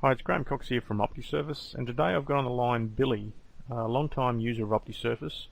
Hi, it's Graham Cox here from OptiSurace, and today I've got on the line Billy, a long-time user of OptiSurace,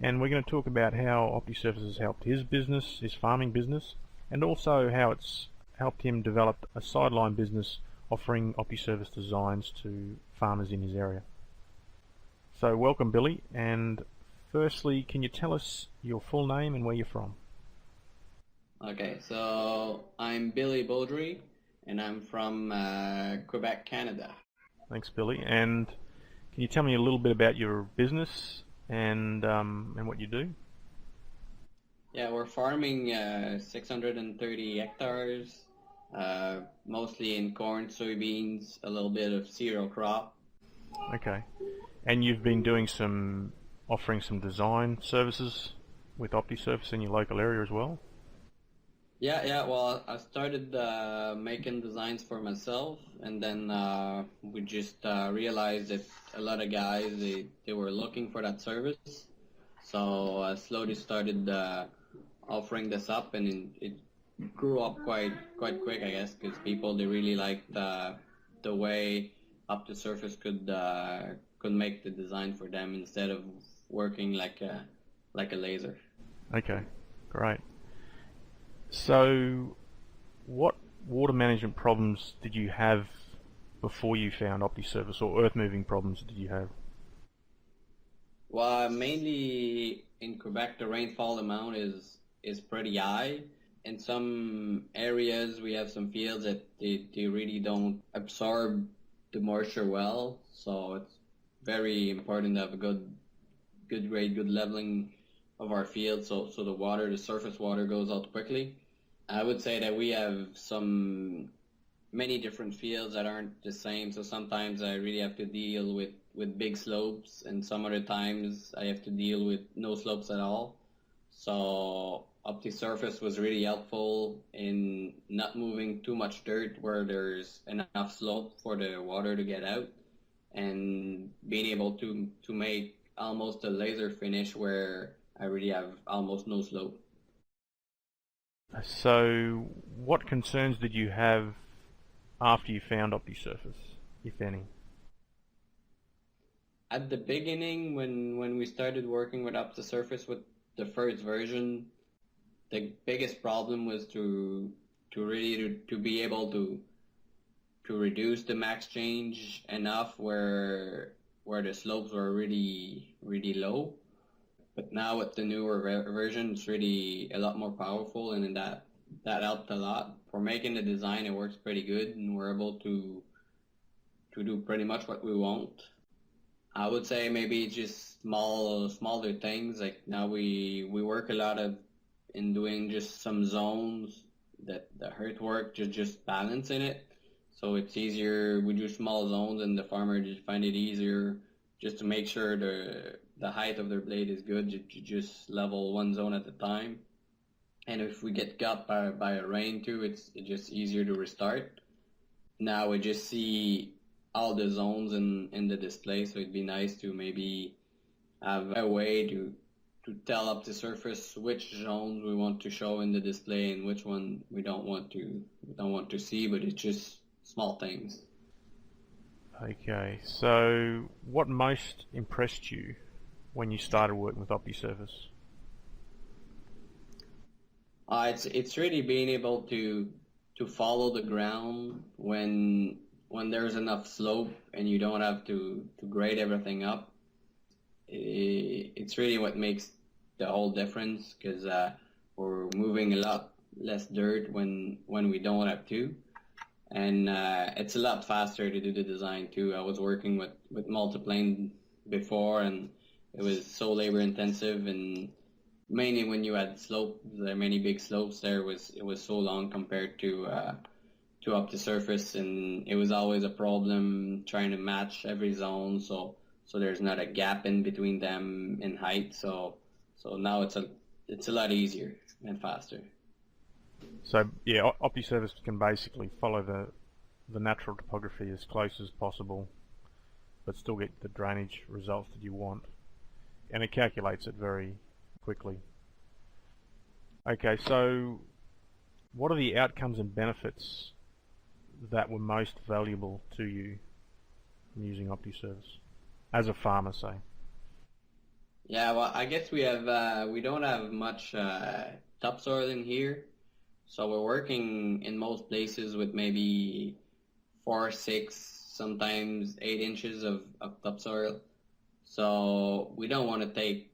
and we're going to talk about how OptiSurace has helped his business, his farming business, and also how it's helped him develop a sideline business offering OptiSurace designs to farmers in his area. So welcome Billy, and firstly, can you tell us your full name and where you're from? Okay, so I'm Billy Beaudry, and I'm from Quebec, Canada. Thanks Billy, and can you tell me a little bit about your business and what you do? Yeah, we're farming 630 hectares, mostly in corn, soybeans, a little bit of cereal crop. Okay. And you've been doing offering some design services with OptiSurface in your local area as well? Yeah. Well, I started making designs for myself, and then we just realized that a lot of guys they were looking for that service. So I slowly started offering this up, and it grew up quite quick, I guess, because people they really liked the way OptiSurface could make the design for them instead of working like a laser. Okay, great. So what water management problems did you have before you found OptiSurface, or earth moving problems did you have? Well, mainly in Quebec, the rainfall amount is pretty high. In some areas, we have some fields that they really don't absorb the moisture well, so it's very important to have a good grade, good leveling of our field, so the surface water goes out quickly. I would say that we have many different fields that aren't the same. So sometimes I really have to deal with big slopes, and some other times I have to deal with no slopes at all. So OptiSurface was really helpful in not moving too much dirt where there's enough slope for the water to get out, and being able to make almost a laser finish where I really have almost no slope. So what concerns did you have after you found OptiSurface, if any? At the beginning, when we started working with OptiSurface with the first version, the biggest problem was to be able to reduce the max change enough where the slopes were really low. But now with the newer version, it's really a lot more powerful, and that helped a lot. For making the design, it works pretty good, and we're able to do pretty much what we want. I would say maybe just smaller things. Like now we work a lot of in doing just some zones that the earthwork just balancing it. So it's easier. We do small zones, and the farmer just find it easier just to make sure the height of their blade is good. You just level one zone at a time. And if we get got by a rain too, it's just easier to restart. Now we just see all the zones in the display, so it'd be nice to maybe have a way to tell up the surface which zones we want to show in the display and which one we don't want to see, but it's just small things. Okay, so what most impressed you when you started working with OptiSurface? It's really being able to follow the ground when there's enough slope and you don't have to grade everything up. It's really what makes the whole difference, because we're moving a lot less dirt when we don't have to, and it's a lot faster to do the design too. I was working with multiplane before, and it was so labor intensive, and mainly when you had there are many big slopes there, it was so long compared to OptiSurface, and it was always a problem trying to match every zone, so there's not a gap in between them in height. So now it's a lot easier and faster. So yeah, OptiSurface can basically follow the natural topography as close as possible, but still get the drainage results that you want, and it calculates it very quickly. Okay, so what are the outcomes and benefits that were most valuable to you from using OptiSurface as a farmer, say? Yeah, well, I guess we don't have much topsoil in here, so we're working in most places with maybe 4, 6, sometimes 8 inches of topsoil. So we don't want to take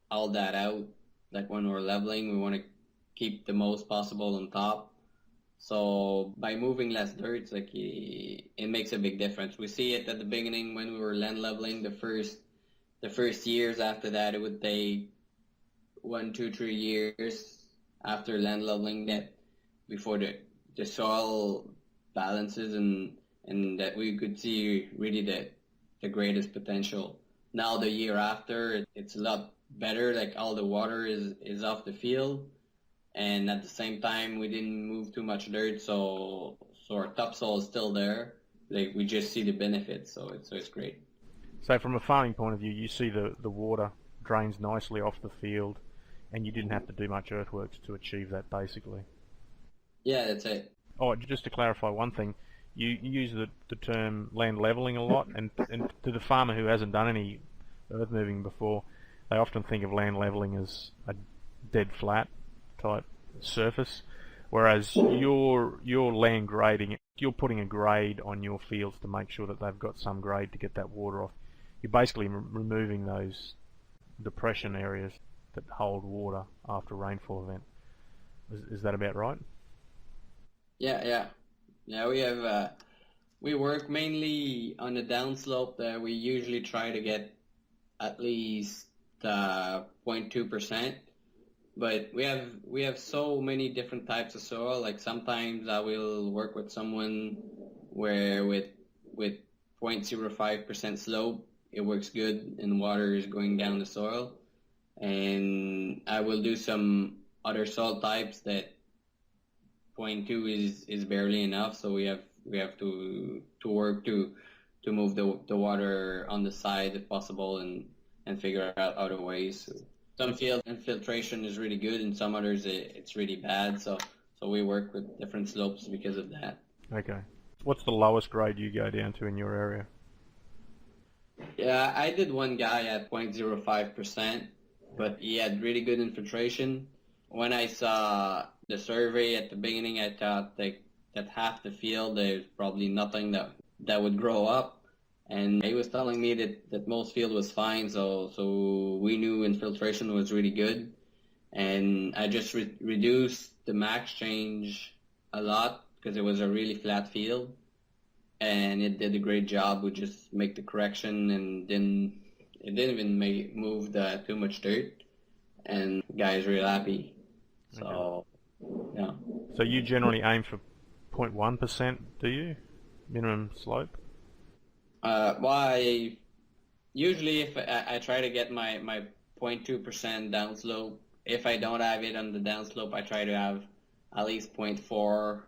all that out. Like when we're leveling, we want to keep the most possible on top. So by moving less dirt, like it makes a big difference. We see it at the beginning when we were land leveling. The first years after that, it would take 1, 2, 3 years after land leveling that before the soil balances and that we could see really the greatest potential. Now the year after, it's a lot better. Like all the water is off the field, and at the same time we didn't move too much dirt, so our topsoil is still there. Like we just see the benefits, so it's great. So from a farming point of view, you see the water drains nicely off the field, and you didn't have to do much earthworks to achieve that, basically. Yeah, that's it. Oh, just to clarify one thing, you use the term land leveling a lot, and to the farmer who hasn't done any earth moving before, they often think of land leveling as a dead flat type surface, whereas you're land grading. You're putting a grade on your fields to make sure that they've got some grade to get that water off. You're basically removing those depression areas that hold water after a rainfall event. Is that about right? Yeah. We work mainly on the downslope. That we usually try to get at least 0.2%. But we have so many different types of soil. Like sometimes I will work with someone where with 0.05% slope, it works good and water is going down the soil. And I will do some other soil types that 0.2 is barely enough. So we have to work to move the water on the side if possible and figure out other ways. Some field infiltration is really good, and some others it's really bad. So we work with different slopes because of that. Okay. What's the lowest grade you go down to in your area? Yeah, I did one guy at 0.05%, but he had really good infiltration. When I saw the survey at the beginning, I thought that half the field there's probably nothing that would grow up. And he was telling me that most field was fine, so we knew infiltration was really good. And I just reduced the max change a lot because it was a really flat field. And it did a great job. We just make the correction and it didn't even move too much dirt. And the guy is real happy. So, okay. Yeah. So you generally aim for 0.1%, do you? Minimum slope? Well, usually if I try to get my 0.2% downslope. If I don't have it on the downslope, I try to have at least 0.4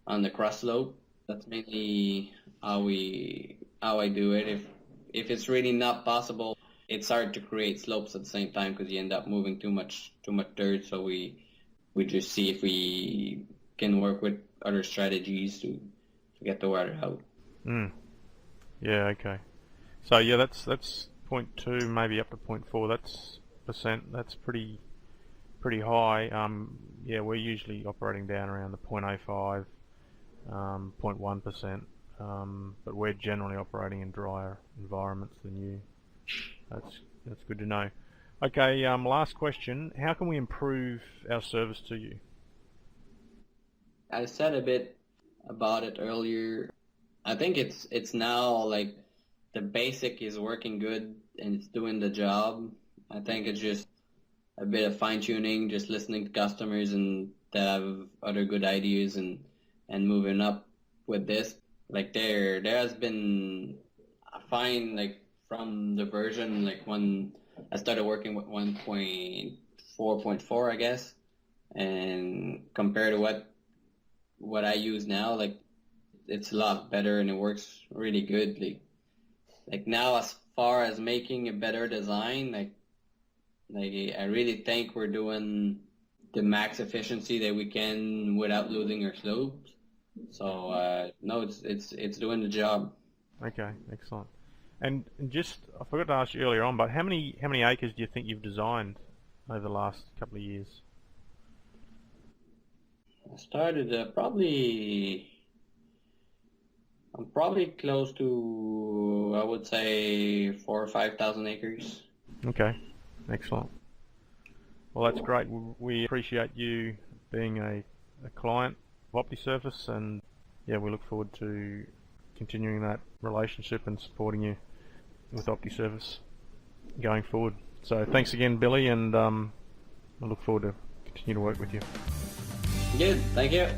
on the cross slope. That's mainly how I do it. If it's really not possible, it's hard to create slopes at the same time because you end up moving too much dirt. So we just see if we can work with other strategies to get the water out. Yeah, okay. So yeah, that's 0.2, maybe up to 0.4. That's percent. That's pretty high. Yeah, we're usually operating down around the 0.05, 0.1%. But we're generally operating in drier environments than you. That's good to know. Okay, last question. How can we improve our service to you? I said a bit about it earlier. I think it's now like the basic is working good and it's doing the job. I think it's just a bit of fine tuning, just listening to customers and that have other good ideas and moving up with this. Like there has been I find like from the version like when I started working with 1.4.4 I guess, and compared to what I use now, like it's a lot better and it works really good. Like now, as far as making a better design, like I really think we're doing the max efficiency that we can without losing our slopes. So no, it's doing the job. Okay, excellent. And just, I forgot to ask you earlier on, but how many acres do you think you've designed over the last couple of years? I started I'm probably close to, I would say, 4 or 5 thousand acres. Okay, excellent. Well, that's great. We appreciate you being a client of OptiSurface, and yeah, we look forward to continuing that relationship and supporting you with OptiSurface going forward. So thanks again, Billy, and I look forward to continue to work with you. Good, thank you.